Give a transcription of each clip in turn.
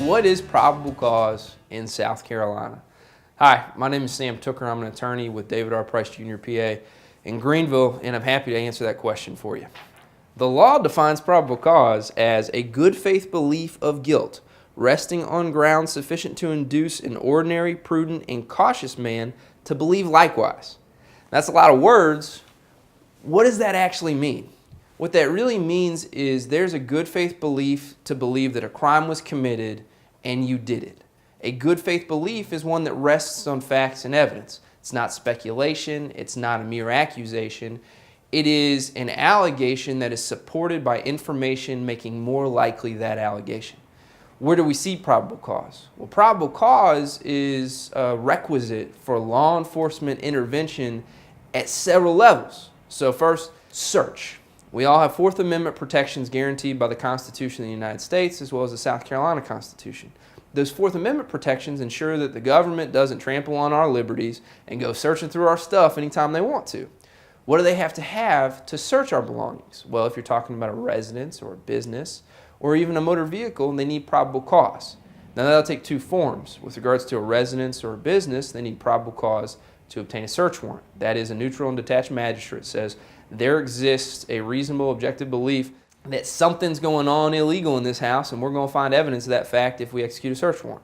What is probable cause in South Carolina? Hi, my name is Sam Tooker. I'm an attorney with David R. Price Jr. PA in Greenville, and I'm happy to answer that question for you. The law defines probable cause as a good faith belief of guilt, resting on grounds sufficient to induce an ordinary, prudent, and cautious man to believe likewise. That's a lot of words. What does that actually mean? What that really means is there's a good faith belief to believe that a crime was committed and you did it. A good faith belief is one that rests on facts and evidence. It's not speculation. It's not a mere accusation. It is an allegation that is supported by information making more likely that allegation. Where do we see probable cause? Well, probable cause is a requisite for law enforcement intervention at several levels. So first, search. We all have Fourth Amendment protections guaranteed by the Constitution of the United States as well as the South Carolina Constitution. Those Fourth Amendment protections ensure that the government doesn't trample on our liberties and go searching through our stuff anytime they want to. What do they have to search our belongings? Well, if you're talking about a residence or a business or even a motor vehicle, they need probable cause. Now that'll take two forms. With regards to a residence or a business, they need probable cause to obtain a search warrant. That is, a neutral and detached magistrate says there exists a reasonable objective belief that something's going on illegal in this house and we're going to find evidence of that fact if we execute a search warrant.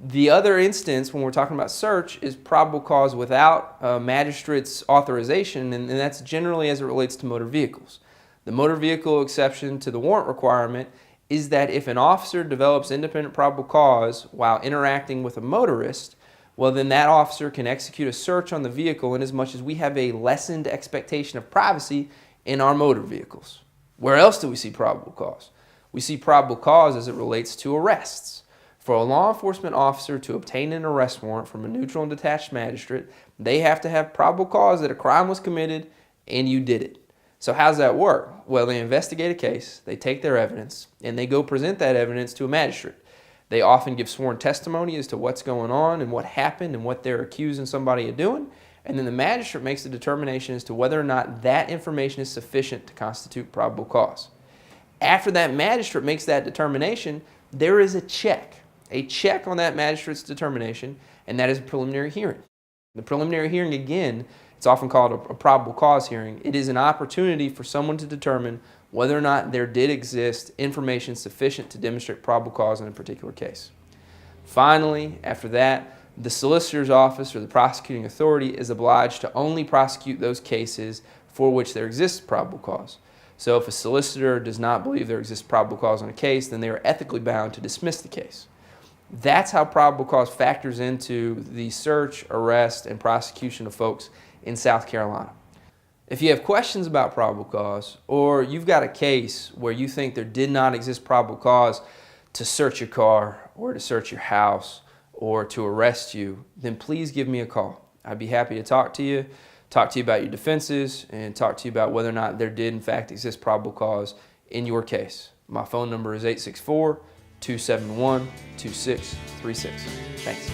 The other instance when we're talking about search is probable cause without a magistrate's authorization, and that's generally as it relates to motor vehicles. The motor vehicle exception to the warrant requirement is that if an officer develops independent probable cause while interacting with a motorist, well, then that officer can execute a search on the vehicle in as much as we have a lessened expectation of privacy in our motor vehicles. Where else do we see probable cause? We see probable cause as it relates to arrests. For a law enforcement officer to obtain an arrest warrant from a neutral and detached magistrate, they have to have probable cause that a crime was committed and you did it. So how does that work? Well, they investigate a case, they take their evidence, and they go present that evidence to a magistrate. They often give sworn testimony as to what's going on and what happened and what they're accusing somebody of doing, and then the magistrate makes a determination as to whether or not that information is sufficient to constitute probable cause. After that magistrate makes that determination, there is a check on that magistrate's determination, and that is a preliminary hearing. The preliminary hearing, again, it's often called a probable cause hearing. It is an opportunity for someone to determine whether or not there did exist information sufficient to demonstrate probable cause in a particular case. Finally, after that, the solicitor's office or the prosecuting authority is obliged to only prosecute those cases for which there exists probable cause. So if a solicitor does not believe there exists probable cause on a case, then they are ethically bound to dismiss the case. That's how probable cause factors into the search, arrest, and prosecution of folks in South Carolina. If you have questions about probable cause, or you've got a case where you think there did not exist probable cause to search your car, or to search your house, or to arrest you, then please give me a call. I'd be happy to talk to you about your defenses, and talk to you about whether or not there did in fact exist probable cause in your case. My phone number is 864-271-2636. Thanks.